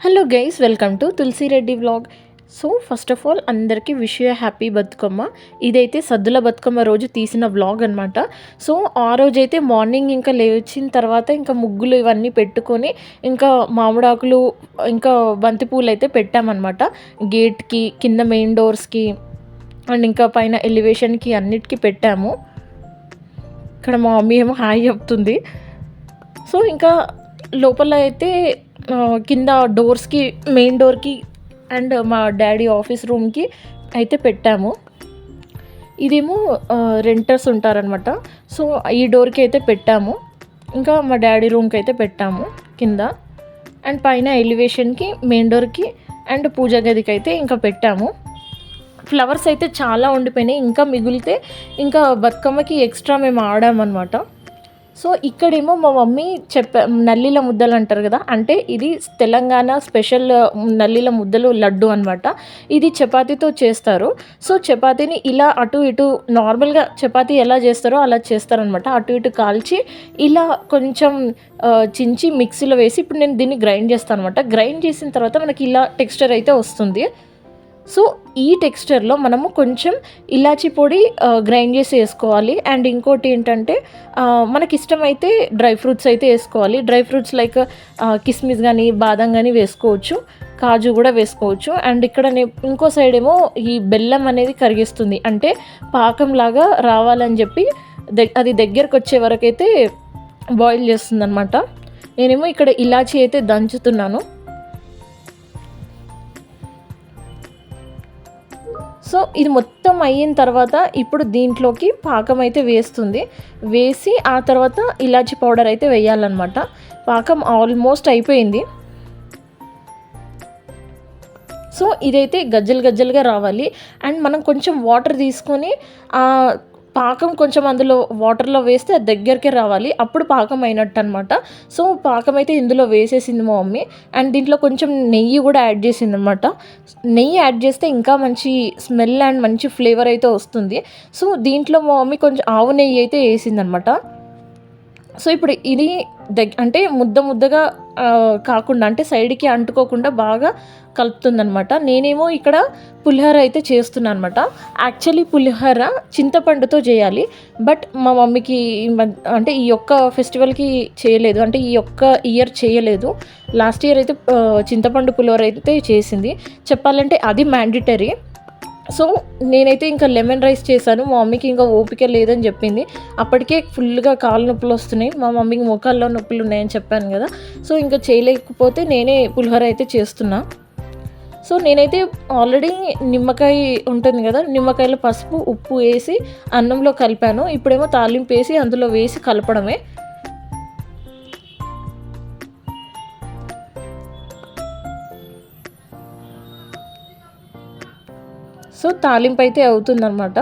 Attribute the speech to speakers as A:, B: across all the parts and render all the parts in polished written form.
A: Hello guys, welcome to Tulasi Reddy vlog. So first of all అందరికీ wish you happy Bathukamma. ఇదైతే సద్దుల బతుకమ్మ రోజు తీసిన వ్లాగ్ అనమాట. సో ఆ రోజైతే మార్నింగ్ ఇంకా లేచిన తర్వాత ఇంకా ముగ్గులు ఇవన్నీ పెట్టుకొని ఇంకా మామిడాకులు ఇంకా బంతిపూలు అయితే పెట్టామన్నమాట. గేట్కి, కింద మెయిన్ డోర్స్కి అండ్ ఇంకా పైన ఎలివేషన్కి అన్నిటికీ పెట్టాము. ఇక్కడ మా మమ్మీ ఏమో హాయ్ చెప్తుంది. సో ఇంకా లోపల అయితే కింద డోర్స్కి, మెయిన్ డోర్కి అండ్ మా డాడీ ఆఫీస్ రూమ్కి అయితే పెట్టాము. ఇదేమో రెంటర్స్ ఉంటారనమాట. సో ఈ డోర్కి అయితే పెట్టాము. ఇంకా మా డాడీ రూమ్కి అయితే పెట్టాము కింద. అండ్ పైన ఎలివేషన్కి, మెయిన్ డోర్కి అండ్ పూజా గదికి అయితే ఇంకా పెట్టాము. ఫ్లవర్స్ అయితే చాలా ఉండిపోయినాయి. ఇంకా మిగిలితే ఇంకా బతుకమ్మకి ఎక్స్ట్రా మేము ఆడామన్నమాట. సో ఇక్కడేమో మా మమ్మీ నల్లీల ముద్దలు అంటారు కదా, అంటే ఇది తెలంగాణ స్పెషల్ నల్లీల ముద్దలు లడ్డు అనమాట. ఇది చపాతీతో చేస్తారు. సో చపాతీని ఇలా అటు ఇటు నార్మల్గా చపాతీ ఎలా చేస్తారో అలా చేస్తారనమాట. అటు ఇటు కాల్చి ఇలా కొంచెం చించి మిక్సీలో వేసి ఇప్పుడు నేను దీన్ని గ్రైండ్ చేస్తాను అనమాట. గ్రైండ్ చేసిన తర్వాత మనకి ఇలా టెక్స్చర్ అయితే వస్తుంది. సో ఈ టెక్స్చర్లో మనము కొంచెం ఇలాచీ పొడి గ్రైండ్ చేసి వేసుకోవాలి. అండ్ ఇంకోటి ఏంటంటే మనకి ఇష్టమైతే డ్రై ఫ్రూట్స్ అయితే వేసుకోవాలి. డ్రై ఫ్రూట్స్ లైక్ కిస్మిస్ కానీ, బాదం కానీ వేసుకోవచ్చు, కాజు కూడా వేసుకోవచ్చు. అండ్ ఇక్కడ ఇంకో సైడ్ ఏమో ఈ బెల్లం అనేది కరిగిస్తుంది, అంటే పాకంలాగా రావాలని చెప్పి అది దగ్గరకు వచ్చే వరకు అయితే బాయిల్ చేస్తుంది అనమాట. నేనేమో ఇక్కడ ఇలాచీ అయితే దంచుతున్నాను. సో ఇది మొత్తం అయిన తర్వాత ఇప్పుడు దీంట్లోకి పాకం అయితే వేసి ఆ తర్వాత ఇలాచి పౌడర్ అయితే వేయాలన్నమాట. పాకం ఆల్మోస్ట్ అయిపోయింది. సో ఇదైతే గజ్జలుగా రావాలి. అండ్ మనం కొంచెం వాటర్ తీసుకొని పాకం కొంచెం అందులో వాటర్లో వేస్తే అది దగ్గరికి రావాలి, అప్పుడు పాకం అయినట్టు అనమాట. సో పాకం అయితే ఇందులో వేసేసింది మా మమ్మీ. అండ్ దీంట్లో కొంచెం నెయ్యి కూడా యాడ్ చేసింది అనమాట. నెయ్యి యాడ్ చేస్తే ఇంకా మంచి స్మెల్ అండ్ మంచి ఫ్లేవర్ అయితే వస్తుంది. సో దీంట్లో మా మమ్మీ కొంచెం ఆవు నెయ్యి అయితే వేసింది అనమాట. సో ఇప్పుడు ఇది అంటే ముద్దగా కాకుండా, అంటే సైడ్కి అంటుకోకుండా బాగా కలుపుతుందనమాట. నేనేమో ఇక్కడ పులిహోర అయితే చేస్తున్నాను అనమాట. యాక్చువల్లీ పులిహోర చింతపండుతో చేయాలి, బట్ మా మమ్మీకి అంటే ఈ యొక్క ఫెస్టివల్కి చేయలేదు, అంటే ఈ యొక్క ఇయర్ చేయలేదు. లాస్ట్ ఇయర్ అయితే చింతపండు పులిహోర అయితే చేసింది. చెప్పాలంటే అది మ్యాండేటరీ. సో నేనైతే ఇంకా లెమన్ రైస్ చేశాను. మా మమ్మీకి ఇంకా ఓపిక లేదని చెప్పింది. అప్పటికే ఫుల్గా కాళ్ళ నొప్పులు వస్తున్నాయి, మా మమ్మీకి మోకాల్లో నొప్పులు ఉన్నాయని చెప్పాను కదా. సో ఇంకా చేయలేకపోతే నేనే పులిహోర అయితే చేస్తున్నా. సో నేనైతే ఆల్రెడీ నిమ్మకాయ ఉంటుంది కదా, నిమ్మకాయలో పసుపు, ఉప్పు వేసి అన్నంలో కలిపాను. ఇప్పుడేమో తాలింపు వేసి అందులో వేసి కలపడమే. సో తాలింపు అయితే అవుతుందన్నమాట.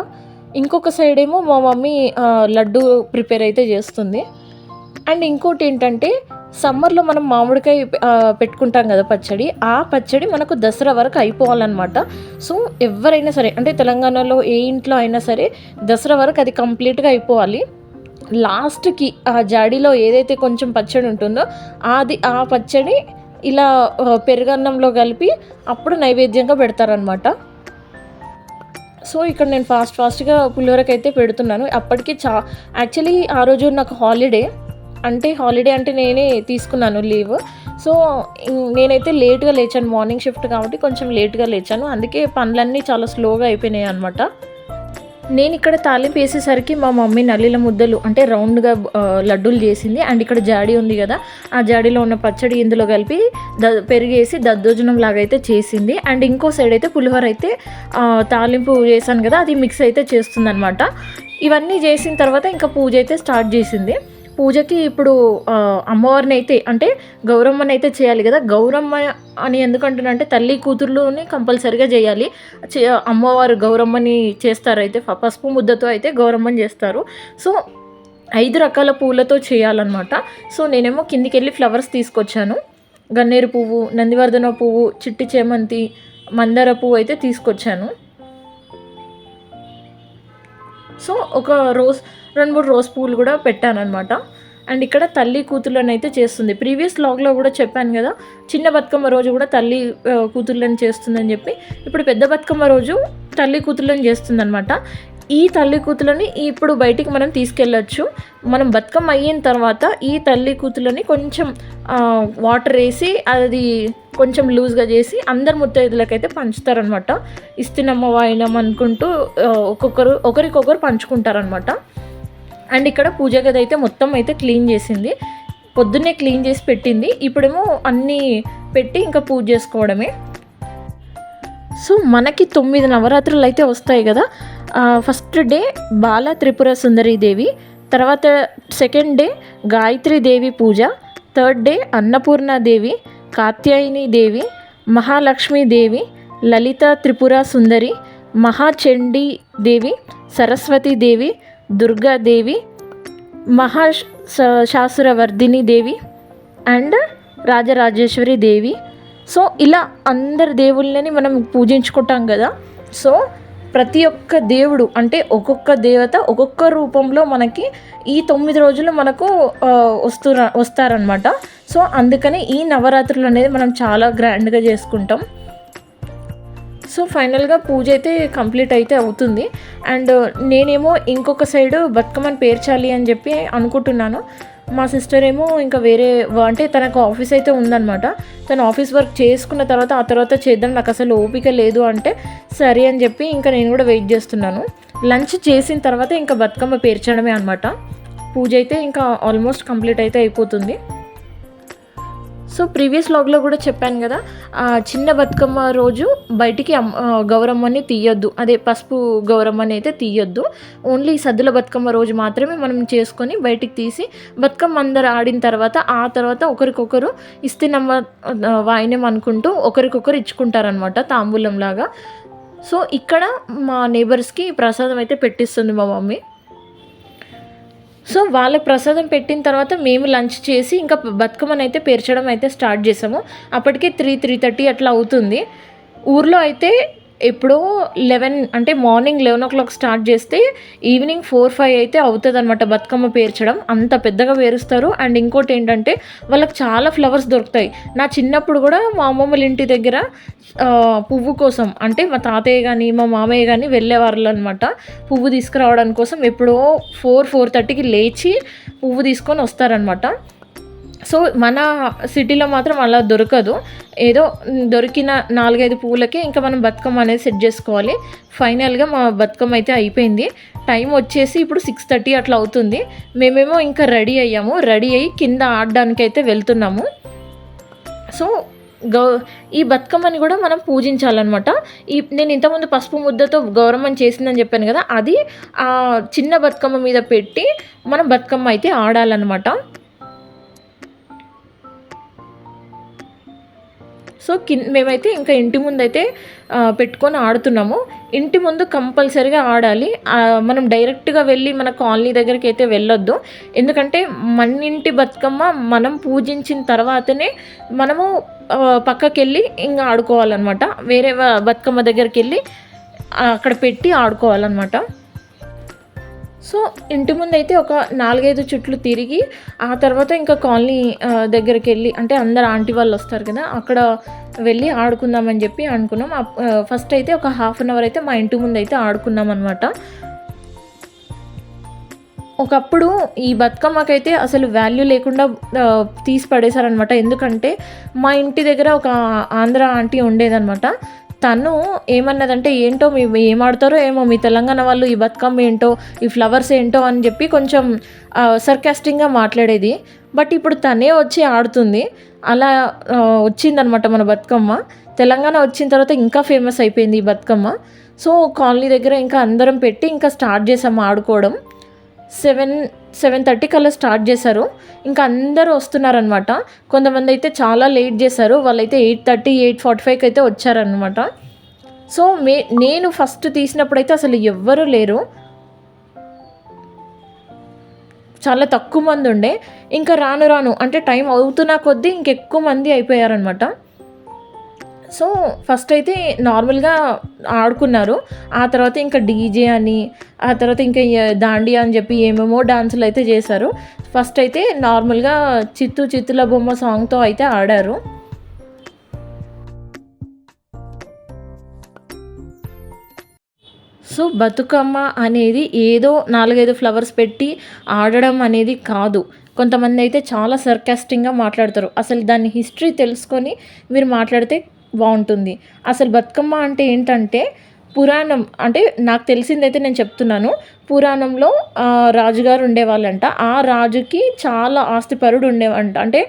A: ఇంకొక సైడ్ ఏమో మా మమ్మీ లడ్డు ప్రిపేర్ అయితే చేస్తుంది. అండ్ ఇంకోటి ఏంటంటే సమ్మర్లో మనం మామిడికాయ పెట్టుకుంటాం కదా పచ్చడి, ఆ పచ్చడి మనకు దసరా వరకు అయిపోవాలన్నమాట. సో ఎవరైనా సరే, అంటే తెలంగాణలో ఏ ఇంట్లో అయినా సరే దసరా వరకు అది కంప్లీట్గా అయిపోవాలి. లాస్ట్కి ఆ జాడీలో ఏదైతే కొంచెం పచ్చడి ఉంటుందో ఆ పచ్చడి ఇలా పెరుగన్నంలో కలిపి అప్పుడు నైవేద్యంగా పెడతారనమాట. సో ఇక్కడ నేను ఫాస్ట్గా పులిహోరకి అయితే పెడుతున్నాను. అప్పటికి యాక్చువల్లీ ఆ రోజు నాకు హాలిడే అంటే నేనే తీసుకున్నాను లీవ్. సో నేనైతే లేట్గా లేచాను, మార్నింగ్ షిఫ్ట్ కాబట్టి కొంచెం లేట్గా లేచాను. అందుకే పనులన్నీ చాలా స్లోగా అయిపోయినాయి అనమాట. నేను ఇక్కడ తాలింపు వేసేసరికి మా మమ్మీ నల్లీల ముద్దలు అంటే రౌండ్గా లడ్డూలు చేసింది. అండ్ ఇక్కడ జాడీ ఉంది కదా, ఆ జాడీలో ఉన్న పచ్చడి ఇందులో కలిపి పెరిగేసి దద్దోజనం లాగా అయితే చేసింది. అండ్ ఇంకో సైడ్ అయితే పులిహోర అయితే తాలింపు చేశాను కదా, అది మిక్స్ అయితే చేస్తుంది అనమాట. ఇవన్నీ చేసిన తర్వాత ఇంకా పూజ అయితే స్టార్ట్ చేసింది. పూజకి ఇప్పుడు అమ్మవారిని అయితే, అంటే గౌరమ్మని అయితే చేయాలి కదా. గౌరమ్మ అని ఎందుకంటున్నా అంటే తల్లి కూతుర్లుని కంపల్సరిగా చేయాలి. అమ్మవారు గౌరమ్మని చేస్తారు, అయితే పసుపు ముద్దతో అయితే గౌరమ్మని చేస్తారు. సో 5 రకాల పూలతో చేయాలన్నమాట. సో నేనేమో కిందికి వెళ్ళి ఫ్లవర్స్ తీసుకొచ్చాను. గన్నేరు పువ్వు, నందివర్ధన పువ్వు, చిట్టి చేమంతి, మందార పువ్వు అయితే తీసుకొచ్చాను. సో ఒక 2-3 రోజ్ పువ్వులు కూడా పెట్టాను అనమాట. అండ్ ఇక్కడ తల్లి కూతుర్లను అయితే చేస్తుంది. ప్రీవియస్ వ్లాగ్లో కూడా చెప్పాను కదా, చిన్న బతుకమ్మ రోజు కూడా తల్లి కూతుర్లను చేస్తుందని చెప్పి. ఇప్పుడు పెద్ద బతుకమ్మ రోజు తల్లి కూతుర్లను చేస్తుందనమాట. ఈ తల్లి కూతులని ఇప్పుడు బయటికి మనం తీసుకెళ్ళచ్చు. మనం బతుకమ్మ అయిన తర్వాత ఈ తల్లి కూతులని కొంచెం వాటర్ వేసి అది కొంచెం లూజ్గా చేసి అందరు ముత్తైదులకైతే పంచుతారనమాట. ఇస్తున్నమ్మ వాయినం అనుకుంటూ ఒకరికొకరు పంచుకుంటారనమాట. అండ్ ఇక్కడ పూజ గది అయితే మొత్తం అయితే క్లీన్ చేసింది, పొద్దున్నే క్లీన్ చేసి పెట్టింది. ఇప్పుడేమో అన్నీ పెట్టి ఇంకా పూజ చేసుకోవడమే. సో మనకి 9 నవరాత్రులు అయితే వస్తాయి కదా. ఫస్ట్ డే బాల త్రిపుర సుందరి దేవి, తర్వాత సెకండ్ డే గాయత్రి దేవి పూజ, third day Annapurnadevi, Katyayani Devi, Mahalakshmi Devi, Lalitha Tripura Sundari, Mahachandi Devi, Saraswati Devi, Durgadevi, Mahishasuramardini Devi and Rajarajeshwari Devi. So ఇలా అందరి దేవుళ్ళని మనం పూజించుకుంటాం కదా. సో ప్రతి ఒక్క దేవుడు అంటే ఒక్కొక్క దేవత ఒక్కొక్క రూపంలో మనకి ఈ 9 రోజులు మనకు వస్తారనమాట. సో అందుకని ఈ నవరాత్రులు అనేది మనం చాలా గ్రాండ్గా చేసుకుంటాం. సో ఫైనల్గా పూజ అయితే కంప్లీట్ అయితే అవుతుంది. అండ్ నేనేమో ఇంకొక సైడు బతుకమ్మని పేర్చాలి అని చెప్పి అనుకుంటున్నాను. మా సిస్టర్ ఏమో ఇంకా వేరే అంటే తనకు ఆఫీస్ అయితే ఉందన్నమాట. తను ఆఫీస్ వర్క్ చేసుకున్న తర్వాత ఆ తర్వాత చేద్దాం, నాకు అసలు ఓపిక లేదు అంటే సరే అని చెప్పి ఇంకా నేను కూడా వెయిట్ చేస్తున్నాను. లంచ్ చేసిన తర్వాత ఇంకా బతుకమ్మ పేర్చడమే అనమాట. పూజ అయితే ఇంకా ఆల్మోస్ట్ కంప్లీట్ అయితే అయిపోతుంది. సో ప్రీవియస్ వ్లాగ్లో కూడా చెప్పాను కదా, చిన్న బతుకమ్మ రోజు బయటికి గౌరమ్మని తీయొద్దు, అదే పసుపు గౌరమ్మని అయితే తీయొద్దు. ఓన్లీ సద్దుల బతుకమ్మ రోజు మాత్రమే మనం చేసుకొని బయటికి తీసి బతుకమ్మ అందరు ఆడిన తర్వాత ఆ తర్వాత ఒకరికొకరు ఇస్తేనమ్మ వాయినం అనుకుంటూ ఒకరికొకరు ఇచ్చుకుంటారనమాట తాంబూలం లాగా. సో ఇక్కడ మా నేబర్స్కి ప్రసాదం అయితే పెట్టిస్తుంది మా మమ్మీ. సో వాళ్ళకి ప్రసాదం పెట్టిన తర్వాత మేము లంచ్ చేసి ఇంకా బతుకమ్మని అయితే పేర్చడం అయితే స్టార్ట్ చేసాము. అప్పటికే 3:30 అట్లా అవుతుంది. ఊర్లో అయితే ఎప్పుడో 11 అంటే మార్నింగ్ 11 o'clock స్టార్ట్ చేస్తే ఈవినింగ్ 4-5 అయితే అవుతుంది అనమాట బతుకమ్మ పేర్చడం. అంత పెద్దగా పేరుస్తారు. అండ్ ఇంకోటి ఏంటంటే వాళ్ళకి చాలా ఫ్లవర్స్ దొరుకుతాయి. నా చిన్నప్పుడు కూడా మా అమ్మమ్మల ఇంటి దగ్గర పువ్వు కోసం అంటే మా తాతయ్య కానీ మా మామయ్య కానీ వెళ్ళేవాళ్ళు అనమాట. పువ్వు తీసుకురావడానికి కోసం ఎప్పుడో 4-4:30కి లేచి పువ్వు తీసుకొని వస్తారనమాట. సో మన సిటీలో మాత్రం అలా దొరకదు. ఏదో దొరికిన 4-5 పువ్వులకే ఇంకా మనం బతుకమ్మ అనేది సెట్ చేసుకోవాలి. ఫైనల్గా మా బతుకమ్మ అయితే అయిపోయింది. టైం వచ్చేసి ఇప్పుడు 6:30 అట్లా అవుతుంది. మేమేమో ఇంకా రెడీ అయ్యాము. రెడీ అయ్యి కింద ఆడడానికి అయితే వెళ్తున్నాము. సో ఈ బతుకమ్మని కూడా మనం పూజించాలన్నమాట. నేను ఇంతకుముందు పసుపు ముద్దతో గౌరమ్మని చేసిందని చెప్పాను కదా, అది ఆ చిన్న బతుకమ్మ మీద పెట్టి మనం బతుకమ్మ అయితే ఆడాలన్నమాట. సో మేమైతే ఇంకా ఇంటి ముందు అయితే పెట్టుకొని ఆడుతున్నాము. ఇంటి ముందు కంపల్సరీగా ఆడాలి. మనం డైరెక్ట్గా వెళ్ళి మన కాలనీ దగ్గరికి అయితే వెళ్ళొద్దు. ఎందుకంటే మన ఇంటి బతుకమ్మ మనం పూజించిన తర్వాతనే మనము పక్కకి వెళ్ళి ఇంకా ఆడుకోవాలన్నమాట. వేరే బతుకమ్మ దగ్గరికి వెళ్ళి అక్కడ పెట్టి ఆడుకోవాలన్నమాట. సో ఇంటి ముందు అయితే ఒక 4-5 చుట్లు తిరిగి ఆ తర్వాత ఇంకా కాలనీ దగ్గరికి వెళ్ళి అంటే అందరు ఆంటీ వాళ్ళు వస్తారు కదా, అక్కడ వెళ్ళి ఆడుకుందామని చెప్పి అనుకున్నాం. ఫస్ట్ అయితే ఒక 1/2 hour అయితే మా ఇంటి ముందు అయితే ఆడుకున్నాం అనమాట. ఒకప్పుడు ఈ బతుకమ్మకైతే అసలు వాల్యూ లేకుండా తీసి పడేశారనమాట. ఎందుకంటే మా ఇంటి దగ్గర ఒక ఆంధ్ర ఆంటీ ఉండేదనమాట. తను ఏమన్నదంటే ఏంటో మీ ఏం ఆడతారో ఏమో మీ తెలంగాణ వాళ్ళు, ఈ బతుకమ్మ ఏంటో ఈ ఫ్లవర్స్ ఏంటో అని చెప్పి కొంచెం సర్కాస్టింగ్గా మాట్లాడేది. బట్ ఇప్పుడు తనే వచ్చి ఆడుతుంది. అలా వచ్చిందనమాట మన బతుకమ్మ. తెలంగాణ వచ్చిన తర్వాత ఇంకా ఫేమస్ అయిపోయింది ఈ బతుకమ్మ. సో కాలనీ దగ్గర ఇంకా అందరం పెట్టి ఇంకా స్టార్ట్ చేసాము ఆడుకోవడం. 7:30 కల్లా స్టార్ట్ చేశారు. ఇంకా అందరూ వస్తున్నారనమాట. కొంతమంది అయితే చాలా లేట్ చేశారు. వాళ్ళైతే 8:30, 8:45కి అయితే వచ్చారనమాట. సో నేను ఫస్ట్ తీసినప్పుడైతే అసలు ఎవ్వరూ లేరు, చాలా తక్కువ మంది ఉండే. ఇంకా రాను రాను అంటే టైం అవుతున్న కొద్దీ ఇంకెక్కువ మంది అయిపోయారనమాట. సో ఫస్ట్ అయితే నార్మల్గా ఆడుకున్నారు. ఆ తర్వాత ఇంకా డీజే అని, ఆ తర్వాత ఇంకా దాండియా అని చెప్పి ఏమేమో డాన్సులు అయితే చేశారు. ఫస్ట్ అయితే నార్మల్గా చిత్తూ చిత్తుల బొమ్మ సాంగ్తో అయితే ఆడారు. సో బతుకమ్మ అనేది ఏదో 4, 5 ఫ్లవర్స్ పెట్టి ఆడడం అనేది కాదు. కొంతమంది అయితే చాలా సర్కాస్టింగ్‌గా మాట్లాడతారు. అసలు దాని హిస్టరీ తెలుసుకొని మీరు మాట్లాడితే బావుంటుంది. అసలు బతుకమ్మ అంటే ఏంటంటే పురాణం, అంటే నాకు తెలిసిందైతే నేను చెప్తున్నాను. పురాణంలో రాజుగారు ఉండేవాళ్ళంట. ఆ రాజుకి చాలా ఆస్తిపరుడు ఉండేవంట. అంటే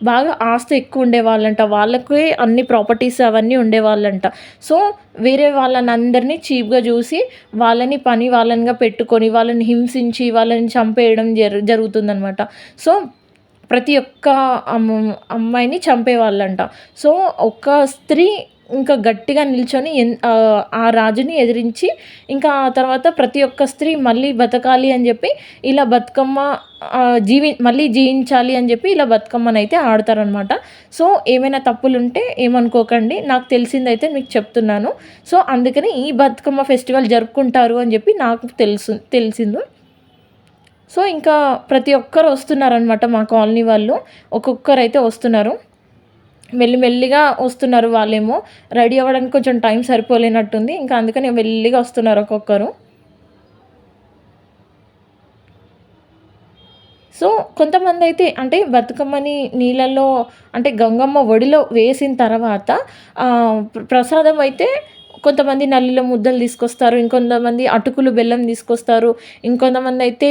A: బాగా ఆస్తి ఎక్కువ ఉండేవాళ్ళంట. వాళ్ళకి అన్ని ప్రాపర్టీస్ అవన్నీ ఉండేవాళ్ళంట. సో వేరే వాళ్ళనందరినీ చీప్‌గా చూసి వాళ్ళని పని వాళ్ళనిగా పెట్టుకొని, వాళ్ళని హింసించి, వాళ్ళని చంపేయడం జరుగుతుందనమాట. సో ప్రతి ఒక్క అమ్మాయిని చంపేవాళ్ళంట. సో ఒక స్త్రీ ఇంకా గట్టిగా నిల్చొని ఆ రాజుని ఎదిరించి, ఇంకా ఆ తర్వాత ప్రతి ఒక్క స్త్రీ మళ్ళీ బతకాలి అని చెప్పి ఇలా బతుకమ్మ మళ్ళీ జీవించాలి అని చెప్పి ఇలా బతుకమ్మనైతే ఆడతారనమాట. సో ఏమైనా తప్పులుంటే ఏమనుకోకండి. నాకు తెలిసిందైతే మీకు చెప్తున్నాను. సో అందుకని ఈ బతుకమ్మ ఫెస్టివల్ జరుపుకుంటారు అని చెప్పి నాకు తెలిసింది. సో ఇంకా ప్రతి ఒక్కరు వస్తున్నారనమాట మా కాలనీ వాళ్ళు. ఒక్కొక్కరైతే వస్తున్నారు. మెల్లిమెల్లిగా వస్తున్నారు వాళ్ళేమో. రెడీ అవ్వడానికి కొంచెం టైం సరిపోలేనట్టుంది. ఇంకా అందుకని మెల్లిగా వస్తున్నారు ఒక్కొక్కరు. సో కొంతమందైతే అంటే బతుకమ్మని నీళ్ళల్లో, అంటే గంగమ్మ ఒడిలో వేసిన తర్వాత ప్రసాదం అయితే కొంతమంది నల్లిలో ముద్దలు తీసుకొస్తారు. ఇంకొంతమంది అటుకులు, బెల్లం తీసుకొస్తారు. ఇంకొంతమంది అయితే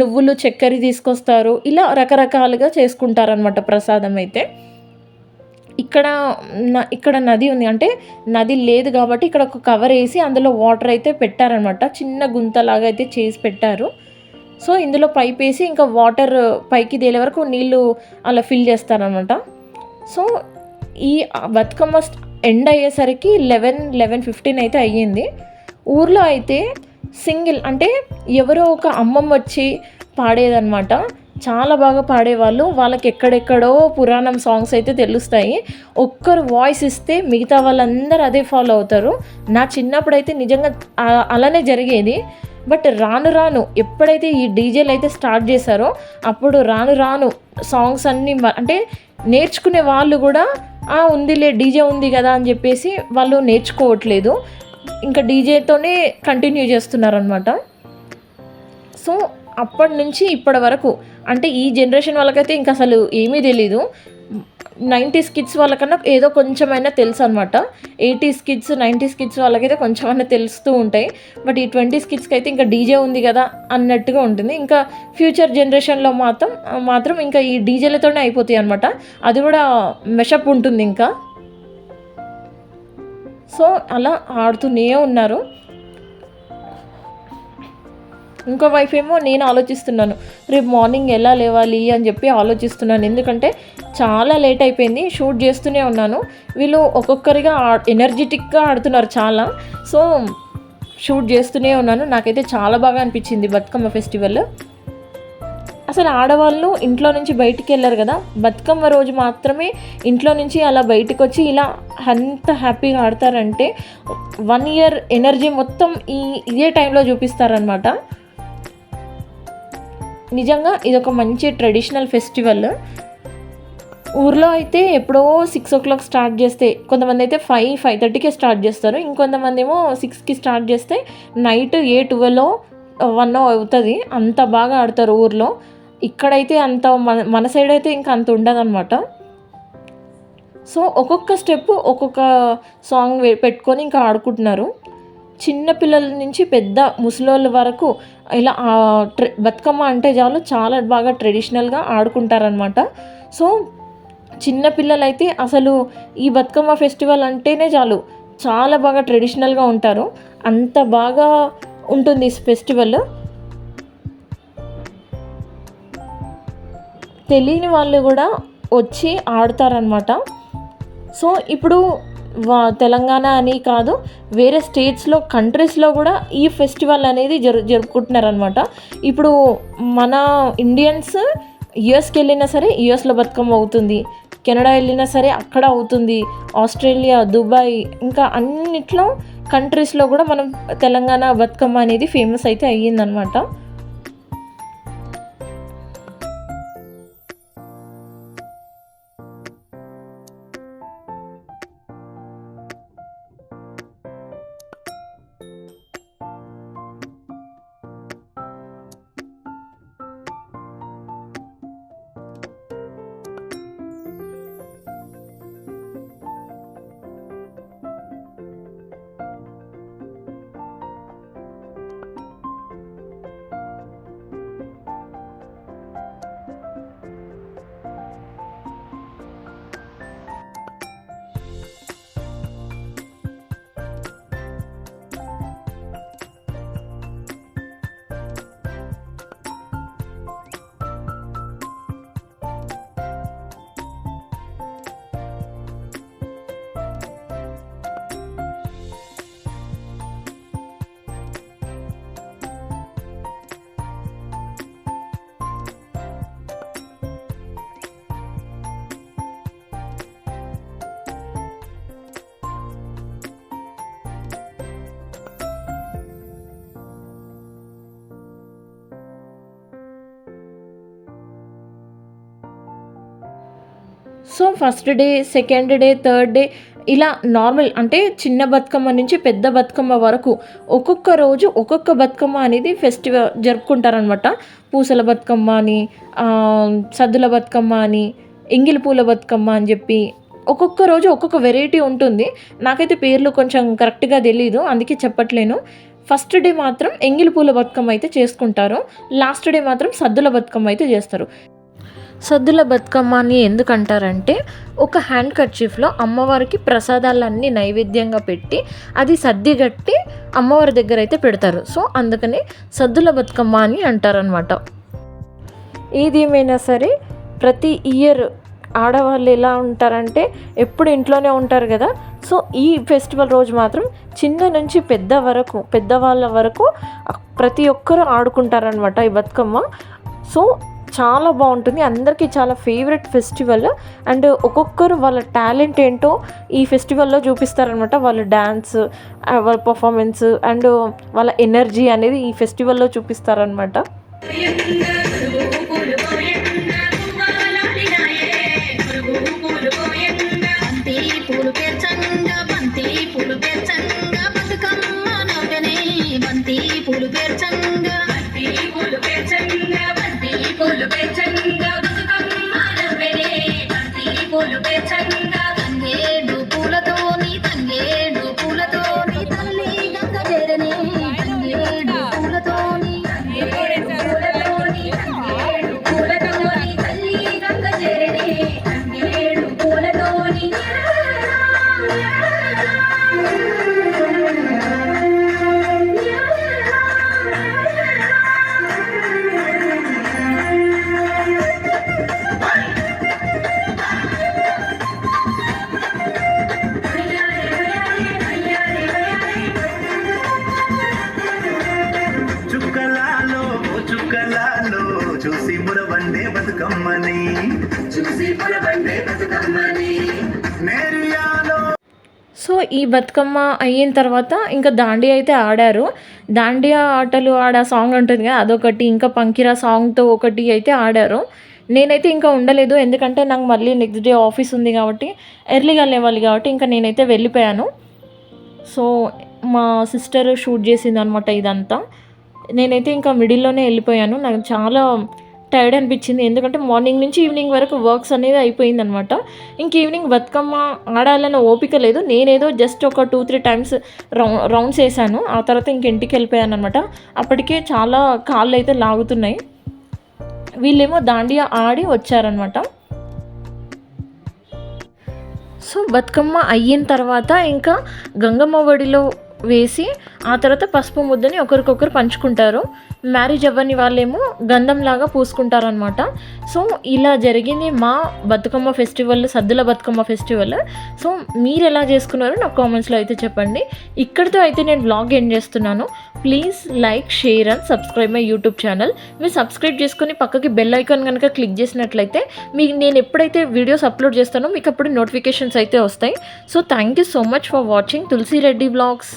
A: నువ్వులు, చక్కెర తీసుకొస్తారు. ఇలా రకరకాలుగా చేసుకుంటారనమాట ప్రసాదం అయితే. ఇక్కడ నది ఉంది. అంటే నది లేదు కాబట్టి ఇక్కడ ఒక కవర్ వేసి అందులో వాటర్ అయితే పెట్టారనమాట. చిన్న గుంతలాగా అయితే చేసి పెట్టారు. సో ఇందులో పైప్ వేసి ఇంకా వాటర్ పైకి తేలే వరకు నీళ్ళు అలా ఫిల్ చేస్తారనమాట. సో ఈ బతుకమ్మ ఎండ్ అయ్యేసరికి 11:15 అయితే అయ్యింది. ఊర్లో అయితే సింగిల్, అంటే ఎవరో ఒక అమ్మమ్మ వచ్చి పాడేదనమాట. చాలా బాగా పాడేవాళ్ళు. వాళ్ళకి ఎక్కడెక్కడో పురాణం సాంగ్స్ అయితే తెలుస్తాయి. ఒక్కరు వాయిస్ ఇస్తే మిగతా వాళ్ళందరూ అదే ఫాలో అవుతారు. నా చిన్నప్పుడైతే నిజంగా అలానే జరిగేది. బట్ రాను రాను ఎప్పుడైతే ఈ డీజేలు అయితే స్టార్ట్ చేశారో అప్పుడు రాను రాను సాంగ్స్ అన్నీ అంటే నేర్చుకునే వాళ్ళు కూడా ఉందిలే డీజే ఉంది కదా అని చెప్పేసి వాళ్ళు నేర్చుకోవట్లేదు. ఇంకా డీజేతోనే కంటిన్యూ చేస్తున్నారనమాట. సో అప్పటి నుంచి ఇప్పటి వరకు, అంటే ఈ జనరేషన్ వాళ్ళకైతే ఇంకా అసలు ఏమీ తెలీదు. 90s కిడ్స్ వాళ్ళకన్నా ఏదో కొంచెమైనా తెలుసు అనమాట. 80s కిడ్స్, 90s కిడ్స్ వాళ్ళకైతే కొంచెమైనా తెలుస్తూ ఉంటాయి. బట్ ఈ 20s కిడ్స్కి అయితే ఇంకా డీజే ఉంది కదా అన్నట్టుగా ఉంటుంది. ఇంకా ఫ్యూచర్ జనరేషన్లో మాత్రం ఇంకా ఈ డీజేలతోనే అయిపోతాయి అనమాట. అది కూడా మెషప్ ఉంటుంది ఇంకా. సో అలా ఆడుతూనే ఉన్నారు. ఇంకో వైపు ఏమో నేను ఆలోచిస్తున్నాను, రేపు మార్నింగ్ ఎలా లేవాలి అని చెప్పి ఆలోచిస్తున్నాను. ఎందుకంటే చాలా లేట్ అయిపోయింది. షూట్ చేస్తూనే ఉన్నాను. వీళ్ళు ఒక్కొక్కరిగా ఎనర్జెటిక్గా ఆడుతున్నారు చాలా. సో షూట్ చేస్తూనే ఉన్నాను. నాకైతే చాలా బాగా అనిపించింది బతుకమ్మ ఫెస్టివల్. అసలు ఆడవాళ్ళు ఇంట్లో నుంచి బయటికి వెళ్ళారు కదా, బతుకమ్మ రోజు మాత్రమే ఇంట్లో నుంచి అలా బయటకు వచ్చి ఇలా అంత హ్యాపీగా ఆడతారంటే 1 year ఎనర్జీ మొత్తం ఇదే టైంలో చూపిస్తారనమాట. నిజంగా ఇదొక మంచి ట్రెడిషనల్ ఫెస్టివల్. ఊర్లో అయితే ఎప్పుడో 6 o'clock స్టార్ట్ చేస్తే, కొంతమంది అయితే 5:30కే స్టార్ట్ చేస్తారు. ఇంకొంతమంది ఏమో 6కి స్టార్ట్ చేస్తే నైట్ 12 1 అవుతుంది. అంత బాగా ఆడతారు ఊర్లో. ఇక్కడైతే అంత మన సైడ్ అయితే ఇంకా అంత ఉండదన్నమాట. సో ఒక్కొక్క స్టెప్ ఒక్కొక్క సాంగ్ పెట్టుకొని ఇంకా ఆడుకుంటున్నారు. చిన్న పిల్లల నుంచి పెద్ద ముసలోళ్ళ వరకు ఇలా బతుకమ్మ అంటే చాలా బాగా ట్రెడిషనల్గా ఆడుకుంటారనమాట. సో చిన్నపిల్లలైతే అసలు ఈ బతుకమ్మ ఫెస్టివల్ అంటేనే చాలా బాగా ట్రెడిషనల్గా ఉంటారు. అంత బాగా ఉంటుంది ఈ ఫెస్టివల్. తెలియని వాళ్ళు కూడా వచ్చి ఆడతారనమాట. సో ఇప్పుడు తెలంగాణ అని కాదు, వేరే స్టేట్స్లో, కంట్రీస్లో కూడా ఈ ఫెస్టివల్ అనేది జరుపుకుంటున్నారనమాట. ఇప్పుడు మన ఇండియన్స్ యుఎస్కి వెళ్ళినా సరే యుఎస్లో బతుకమ్మ అవుతుంది, కెనడా వెళ్ళినా సరే అక్కడ అవుతుంది, ఆస్ట్రేలియా, దుబాయ్, ఇంకా అన్నిట్లో కంట్రీస్లో కూడా మనం తెలంగాణ బతుకమ్మ అనేది ఫేమస్ అయితే అయ్యిందనమాట. So first day, second day, third day ఇలా నార్మల్ అంటే చిన్న బతుకమ్మ నుంచి పెద్ద బతుకమ్మ వరకు ఒక్కొక్క రోజు ఒక్కొక్క బతుకమ్మ అనేది ఫెస్టివల్ జరుపుకుంటారనమాట. పూసల బతుకమ్మ అని, సద్దుల బతుకమ్మ అని, ఎంగిలి పూల బతుకమ్మ అని చెప్పి ఒక్కొక్క రోజు ఒక్కొక్క వెరైటీ ఉంటుంది. నాకైతే పేర్లు కొంచెం కరెక్ట్గా తెలీదు, అందుకే చెప్పట్లేను. ఫస్ట్ డే మాత్రం ఎంగిలి పూల బతుకమ్మ అయితే చేసుకుంటారు, లాస్ట్ డే మాత్రం సద్దుల బతుకమ్మ అయితే చేస్తారు. సద్దుల బతుకమ్మ అని ఎందుకంటారంటే ఒక హ్యాండ్ కర్చీఫ్లో అమ్మవారికి ప్రసాదాలన్నీ నైవేద్యంగా పెట్టి అది సద్ది గట్టి అమ్మవారి దగ్గర అయితే పెడతారు. సో అందుకని సద్దుల బతుకమ్మ అని అంటారనమాట. ఏదేమైనా సరే ప్రతి ఇయర్ ఆడవాళ్ళు ఎలా ఉంటారంటే ఎప్పుడు ఇంట్లోనే ఉంటారు కదా. సో ఈ ఫెస్టివల్ రోజు మాత్రం చిన్న నుంచి పెద్దవాళ్ళ వరకు ప్రతి ఒక్కరూ ఆడుకుంటారనమాట ఈ బతుకమ్మ. సో చాలా బాగుంటుంది, అందరికీ చాలా ఫేవరెట్ ఫెస్టివల్. అండ్ ఒక్కొక్కరు వాళ్ళ టాలెంట్ ఏంటో ఈ ఫెస్టివల్లో చూపిస్తారనమాట. వాళ్ళ డ్యాన్స్, వాళ్ళ పర్ఫార్మెన్స్ అండ్ వాళ్ళ ఎనర్జీ అనేది ఈ ఫెస్టివల్లో చూపిస్తారనమాట. సో ఈ బతుకమ్మ అయిన తర్వాత ఇంకా దాండియా అయితే ఆడారు. దాండియా ఆటలు ఆడే సాంగ్ ఉంటుంది కదా, అదొకటి, ఇంకా పంకిరా సాంగ్తో ఒకటి అయితే ఆడారు. నేనైతే ఇంకా ఉండలేదు, ఎందుకంటే నాకు మళ్ళీ నెక్స్ట్ డే ఆఫీస్ ఉంది కాబట్టి ఎర్లీగా లేవాలి కాబట్టి ఇంకా నేనైతే వెళ్ళిపోయాను. సో మా సిస్టర్ షూట్ చేసింది అనమాట ఇదంతా. నేనైతే ఇంకా మిడిల్లోనే వెళ్ళిపోయాను. నాకు చాలా టైర్డ్ అనిపించింది, ఎందుకంటే మార్నింగ్ నుంచి ఈవినింగ్ వరకు వర్క్స్ అనేది అయిపోయిందనమాట. ఇంక ఈవినింగ్ బతుకమ్మ ఆడాలన్న ఓపిక లేదు. నేనేదో జస్ట్ ఒక 2-3 టైమ్స్ రౌండ్స్ వేసాను, ఆ తర్వాత ఇంక ఇంటికి వెళ్ళిపోయాను అనమాట. అప్పటికే చాలా కాళ్ళు అయితే లాగుతున్నాయి. వీళ్ళేమో దాండియా ఆడి వచ్చారనమాట. సో బతుకమ్మ అయిన తర్వాత ఇంకా గంగమ్మ ఒడిలో వేసి ఆ తర్వాత పసుపు ముద్దని ఒకరికొకరు పంచుకుంటారు. మ్యారేజ్ అవ్వని వాళ్ళేమో గంధంలాగా పూసుకుంటారనమాట. సో ఇలా జరిగింది మా బతుకమ్మ ఫెస్టివల్, సద్దుల బతుకమ్మ ఫెస్టివల్. సో మీరు ఎలా చేసుకున్నారో నాకు కామెంట్స్లో అయితే చెప్పండి. ఇక్కడితో అయితే నేను వ్లాగ్ ఎండ్ చేస్తున్నాను. Please like, share and subscribe my YouTube channel. మీరు సబ్స్క్రైబ్ చేసుకొని పక్కకి బెల్ ఐకాన్ కనుక క్లిక్ చేసినట్లయితే మీకు నేను ఎప్పుడైతే వీడియోస్ అప్లోడ్ చేస్తానో మీకు అప్పుడు నోటిఫికేషన్స్ అయితే వస్తాయి. So thank you so much for watching Tulasi Reddy vlogs.